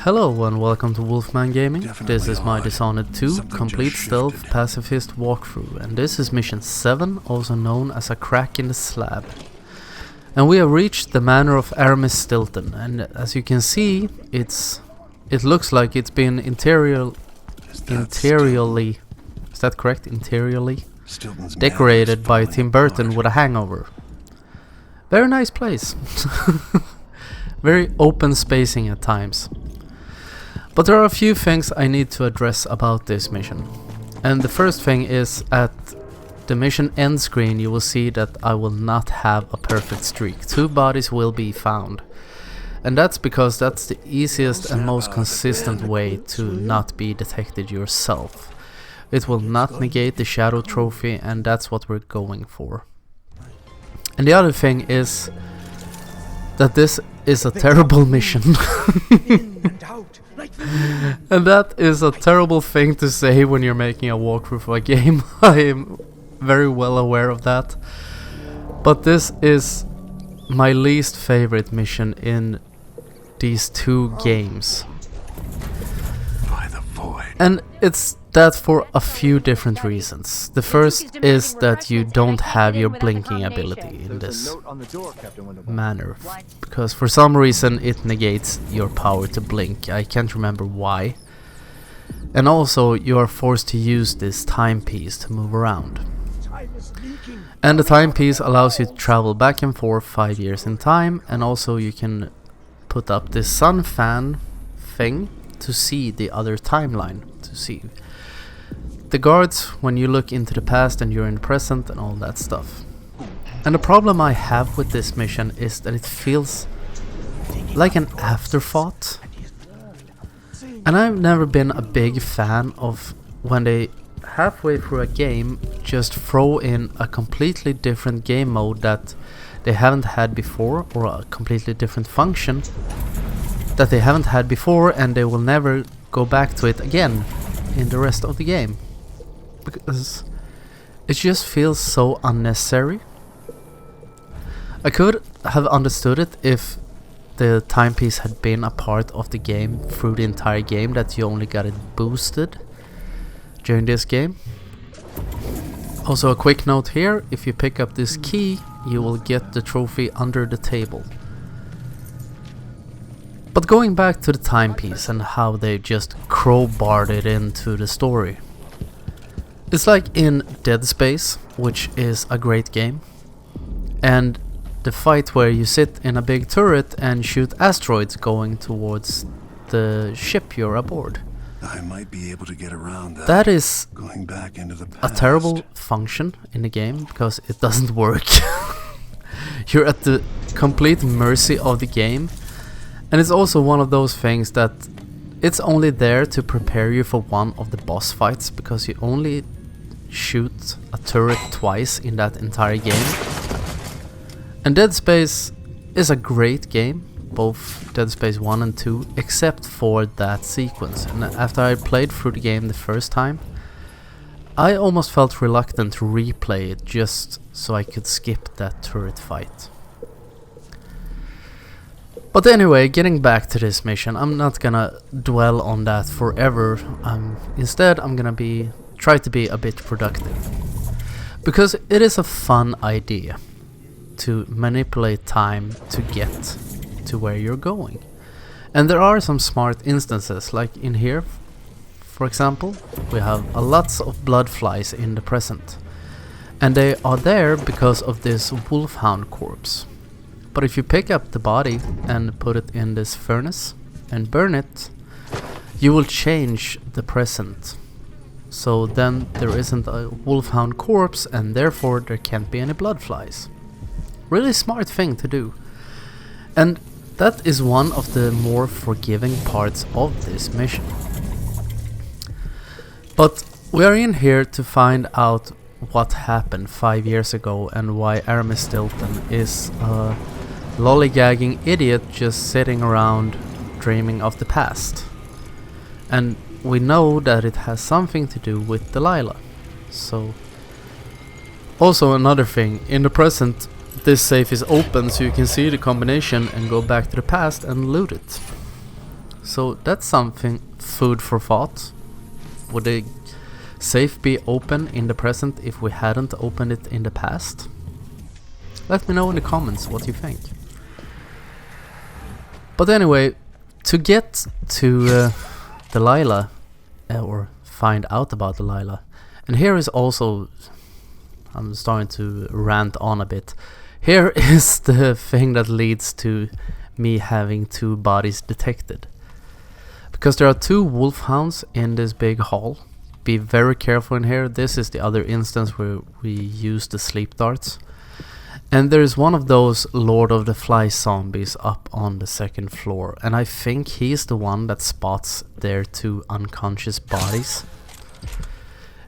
Hello and welcome to Wolfman Gaming. This is my Dishonored 2 complete stealth pacifist walkthrough, and this is mission 7, also known as a Crack in the Slab. And we have reached the manor of Aramis Stilton, and as you can see, it looks like it's been interiorly, is that correct? Interiorly decorated by Tim Burton with a hangover. Very nice place. Very open spacing at times. But there are a few things I need to address about this mission. And the first thing is, at the mission end screen you will see that I will not have a perfect streak. 2 bodies will be found. And that's because that's the easiest and most consistent way to not be detected yourself. It will not negate the shadow trophy, and that's what we're going for. And the other thing is that this is a terrible mission. And that is a terrible thing to say when you're making a walkthrough for a game. I am very well aware of that. But this is my least favorite mission in these 2 games. And it's that for a few different reasons. The first is that you don't have your blinking ability in this manner, because for some reason it negates your power to blink. I can't remember why. And also you are forced to use this timepiece to move around. And the timepiece allows you to travel back and forth 5 years in time, and also you can put up this sun fan thing to see the other timeline, to see the guards when you look into the past and you're in the present and all that stuff. And the problem I have with this mission is that it feels like an afterthought. And I've never been a big fan of when they halfway through a game just throw in a completely different game mode that they haven't had before, or a completely different function that they haven't had before, and they will never go back to it again in the rest of the game. Because it just feels so unnecessary. I could have understood it if the timepiece had been a part of the game through the entire game, that you only got it boosted during this game. Also a quick note here, if you pick up this key you will get the trophy under the table. But going back to the timepiece and how they just crowbarred it into the story. It's like in Dead Space, which is a great game, and the fight where you sit in a big turret and shoot asteroids going towards the ship you're aboard. I might be able to get around that. That is going back into the a terrible function in the game, because it doesn't work. You're at the complete mercy of the game. And it's also one of those things that it's only there to prepare you for one of the boss fights, because you only shoot a turret twice in that entire game. And Dead Space is a great game, both Dead Space 1 and 2, except for that sequence. And after I played through the game the first time, I almost felt reluctant to replay it just so I could skip that turret fight. But anyway, getting back to this mission, I'm not gonna dwell on that forever. Instead, I'm gonna try to be a bit productive. Because it is a fun idea to manipulate time to get to where you're going. And there are some smart instances, like in here, for example, we have lots of blood flies in the present. And they are there because of this wolfhound corpse. But if you pick up the body and put it in this furnace and burn it, you will change the present. So then there isn't a wolfhound corpse, and therefore there can't be any blood flies. Really smart thing to do. And that is one of the more forgiving parts of this mission. But we are in here to find out what happened 5 years ago and why Aramis Stilton is a lollygagging idiot just sitting around dreaming of the past. And we know that it has something to do with Delilah. So, also another thing, in the present this safe is open, so you can see the combination and go back to the past and loot it. So that's something food for thought. Would the safe be open in the present if we hadn't opened it in the past? Let me know in the comments what you think. But anyway, to get to Delilah, or find out about Delilah, and here is also, I'm starting to rant on a bit. Here is the thing that leads to me having 2 bodies detected. Because there are 2 wolfhounds in this big hall. Be very careful in here. This is the other instance where we use the sleep darts. And there is one of those Lord of the Flies zombies up on the 2nd floor. And I think he's the one that spots their 2 unconscious bodies.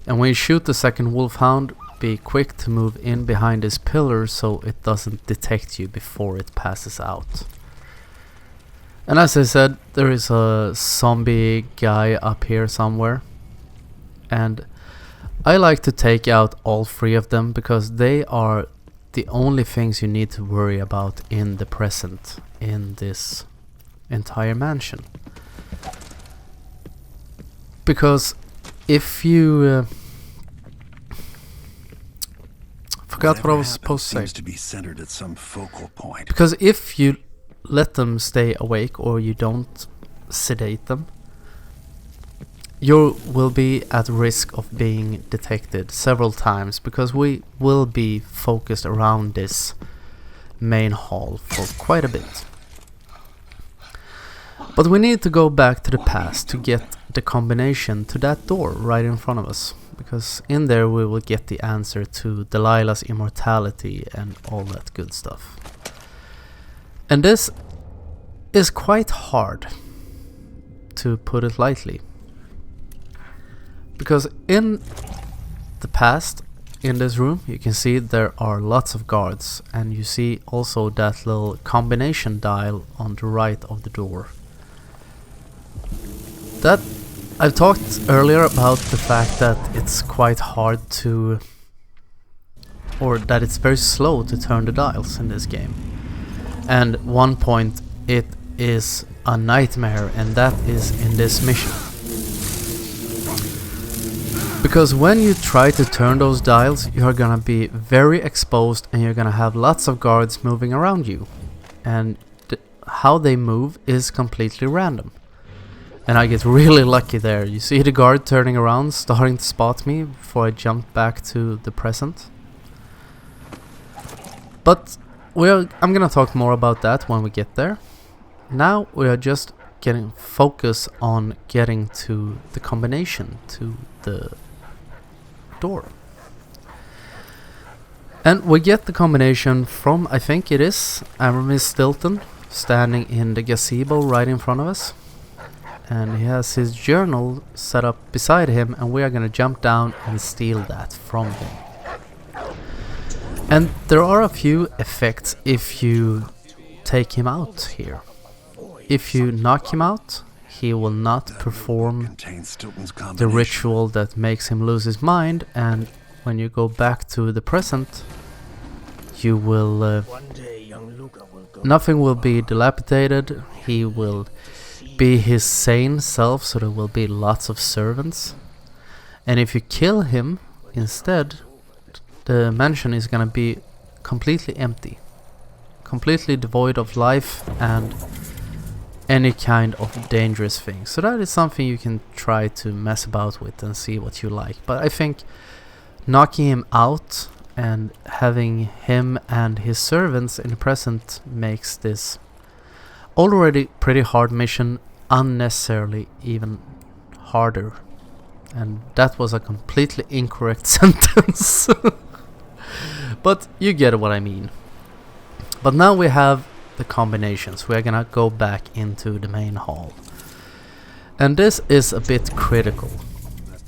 And when you shoot the 2nd wolfhound, be quick to move in behind this pillar so it doesn't detect you before it passes out. And as I said, there is a zombie guy up here somewhere. And I like to take out all 3 of them because they are the only things you need to worry about in the present in this entire mansion. Because if you forgot what I was supposed to say. Seems to be centered at some focal point. Because if you let them stay awake or you don't sedate them, you will be at risk of being detected several times, because we will be focused around this main hall for quite a bit. But we need to go back to the past to get the combination to that door right in front of us, because in there we will get the answer to Delilah's immortality and all that good stuff. And this is quite hard, to put it lightly. Because in the past, in this room, you can see there are lots of guards, and you see also that little combination dial on the right of the door. That I've talked earlier about the fact that it's quite hard to, or that it's very slow to turn the dials in this game. And one point it is a nightmare, and that is in this mission. Because when you try to turn those dials, you're gonna be very exposed and you're gonna have lots of guards moving around you. And how they move is completely random. And I get really lucky there. You see the guard turning around, starting to spot me before I jump back to the present. But I'm gonna talk more about that when we get there. Now we are just getting focus on getting to the combination to the door. And we get the combination from, I think it is Aramis Stilton, standing in the gazebo right in front of us. And he has his journal set up beside him, and we are gonna jump down and steal that from him. And there are a few effects if you take him out here. If you knock him out, he will not perform the ritual that makes him lose his mind, and when you go back to the present, you will nothing will be dilapidated. He will be his sane self, so there will be lots of servants. And if you kill him instead, the mansion is gonna be completely empty, completely devoid of life and any kind of dangerous thing. So that is something you can try to mess about with and see what you like. But I think knocking him out and having him and his servants in the present makes this already pretty hard mission unnecessarily even harder. And that was a completely incorrect sentence. But you get what I mean. But now we have the combinations. We're gonna go back into the main hall. And this is a bit critical,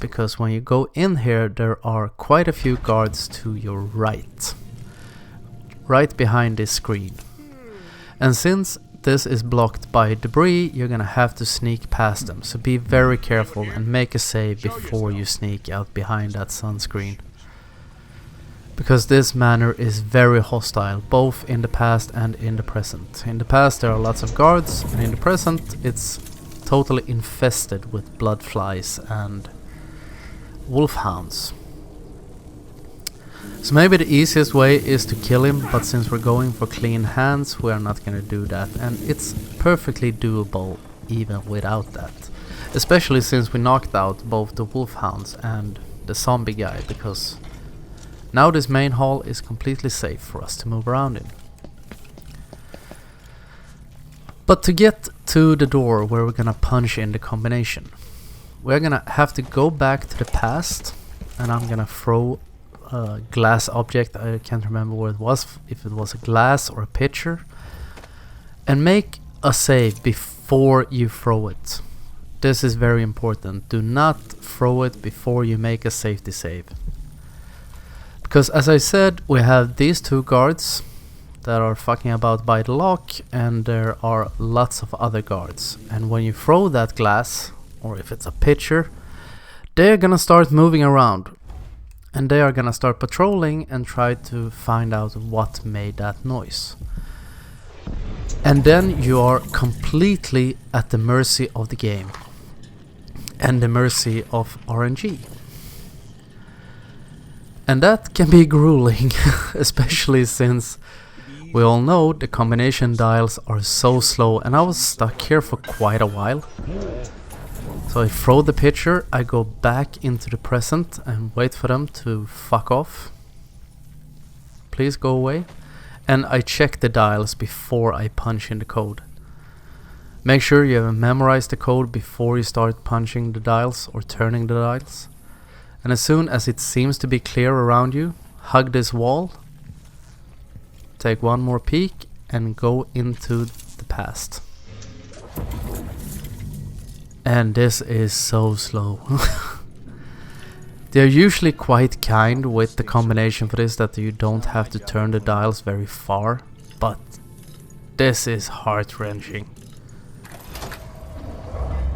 because when you go in here, there are quite a few guards to your right behind this screen. And since this is blocked by debris, you're gonna have to sneak past them. So be very careful and make a save before you sneak out behind that sunscreen. Because this manor is very hostile, both in the past and in the present. In the past there are lots of guards, and in the present it's totally infested with blood flies and wolfhounds. So maybe the easiest way is to kill him, but since we're going for clean hands, we are not gonna do that, and it's perfectly doable even without that. Especially since we knocked out both the wolfhounds and the zombie guy, because now this main hall is completely safe for us to move around in. But to get to the door where we're gonna punch in the combination, we're gonna have to go back to the past, and I'm gonna throw a glass object, I can't remember what it was, if it was a glass or a pitcher, and make a save before you throw it. This is very important. Do not throw it before you make a safety save. Because as I said, we have these two guards that are fucking about by the lock, and there are lots of other guards. And when you throw that glass, or if it's a pitcher, they're gonna start moving around. And they are gonna start patrolling and try to find out what made that noise. And then you are completely at the mercy of the game. And the mercy of RNG. And that can be grueling, especially since we all know the combination dials are so slow, and I was stuck here for quite a while. So I throw the pitcher, I go back into the present and wait for them to fuck off. Please go away. And I check the dials before I punch in the code. Make sure you have memorized the code before you start punching the dials or turning the dials. And as soon as it seems to be clear around you, hug this wall, take one more peek, and go into the past. And this is so slow. They're usually quite kind with the combination for this, that you don't have to turn the dials very far, but this is heart-wrenching.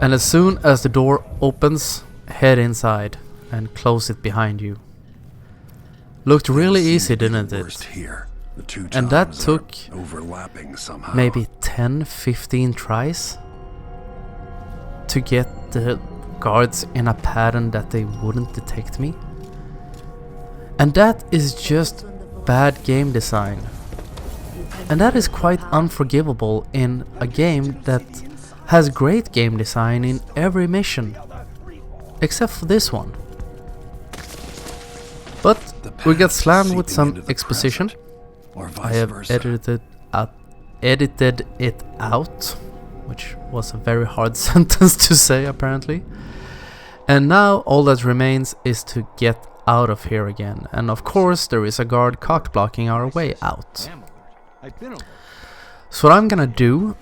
And as soon as the door opens, head inside and close it behind you. Looked really easy, didn't it? And that took maybe 10-15 tries to get the guards in a pattern that they wouldn't detect me. And that is just bad game design. And that is quite unforgivable in a game that has great game design in every mission, except for this one. But we got slammed with some exposition. I have edited it out, which was a very hard sentence to say apparently. And now all that remains is to get out of here again. And of course there is a guard cock blocking our way out. So what I'm gonna do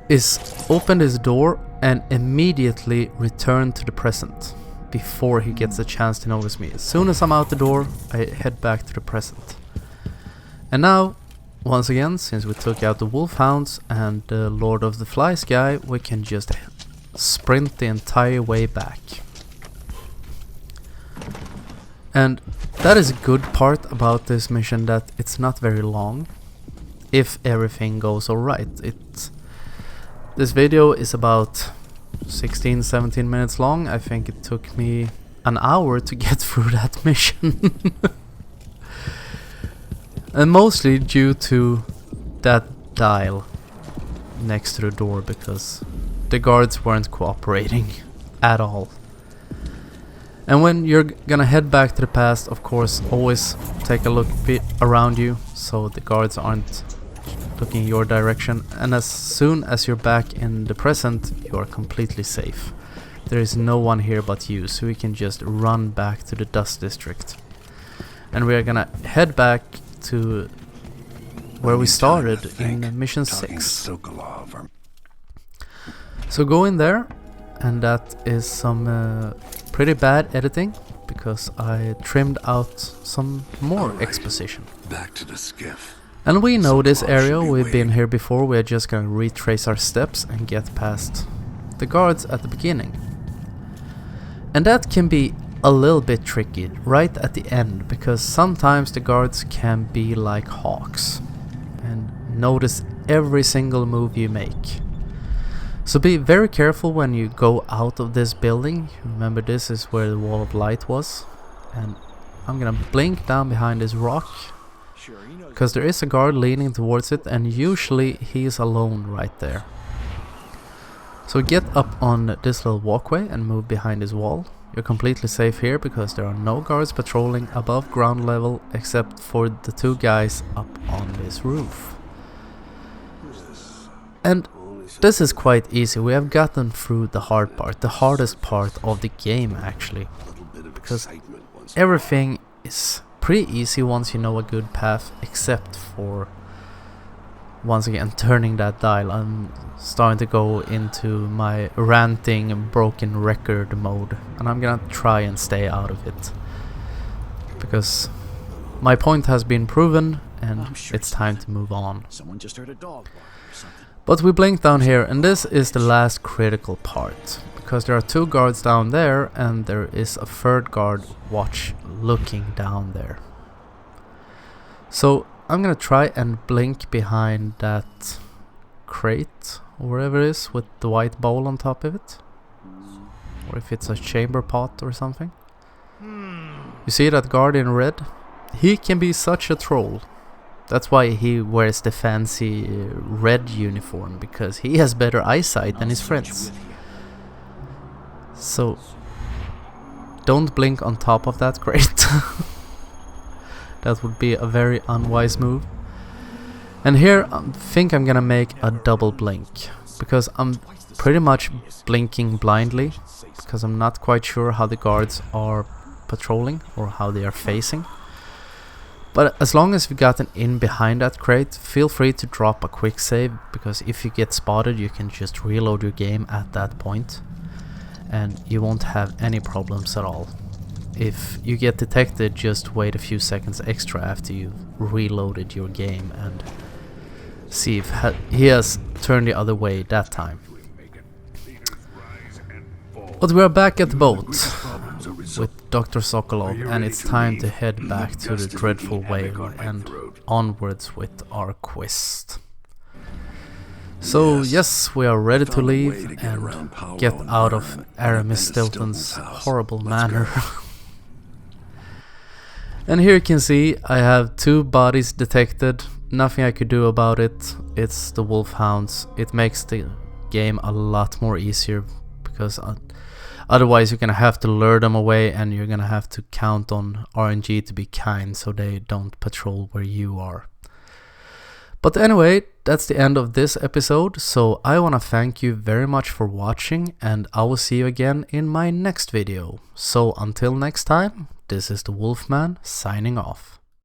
is open this door and immediately return to the present before he gets a chance to notice me. As soon as I'm out the door, I head back to the present. And now, once again, since we took out the wolfhounds and the Lord of the Flies guy, we can just sprint the entire way back. And that is a good part about this mission, that it's not very long if everything goes alright. This video is about 16-17 minutes long. I think it took me an hour to get through that mission. And mostly due to that dial next to the door, because the guards weren't cooperating at all. And when you're gonna head back to the past, of course, always take a look around you so the guards aren't looking your direction. And as soon as you're back in the present, you are completely safe. There is no one here but you, so we can just run back to the Dust District. And we are gonna head back to where we started in mission 6. So go in there, and that is some pretty bad editing, because I trimmed out some more exposition. Back to the skiff. And we know this area, we've been here before. We are just gonna retrace our steps and get past the guards at the beginning. And that can be a little bit tricky right at the end, because sometimes the guards can be like hawks and notice every single move you make. So be very careful when you go out of this building. Remember, this is where the wall of light was. And I'm gonna blink down behind this rock, because there is a guard leaning towards it, and usually he is alone right there. So get up on this little walkway and move behind this wall. You're completely safe here because there are no guards patrolling above ground level except for the two guys up on this roof. And this is quite easy. We have gotten through the hard part, the hardest part of the game actually, because everything is pretty easy once you know a good path, except for, once again, turning that dial. I'm starting to go into my ranting broken record mode, and I'm gonna try and stay out of it, because my point has been proven and it's time to move on. Someone just heard a dog bark or something. But we blink down here, and this is the last critical part, because there are two guards down there and there is a third guard looking down there. So I'm gonna try and blink behind that crate or wherever it is with the white bowl on top of it, or if it's a chamber pot or something. You see that guard in red? He can be such a troll. That's why he wears the fancy red uniform, because he has better eyesight than his friends. So don't blink on top of that crate. That would be a very unwise move. And here I think I'm gonna make a double blink, because I'm pretty much blinking blindly, because I'm not quite sure how the guards are patrolling or how they are facing. But as long as you've gotten in behind that crate, feel free to drop a quick save, because if you get spotted you can just reload your game at that point and you won't have any problems at all. If you get detected, just wait a few seconds extra after you've reloaded your game and see if he has turned the other way that time. But we are back at the boat with Dr. Sokolov, and it's time to head back to the dreadful whale and onwards with our quest. So yes, we are ready to leave and get out of Aramis Stilton's horrible manor. And here you can see I have two bodies detected. Nothing I could do about it. It's the wolfhounds. It makes the game a lot more easier, because otherwise you're gonna have to lure them away, and you're gonna have to count on RNG to be kind so they don't patrol where you are. But anyway, that's the end of this episode, so I wanna thank you very much for watching, and I will see you again in my next video. So until next time, this is the Wolfman signing off.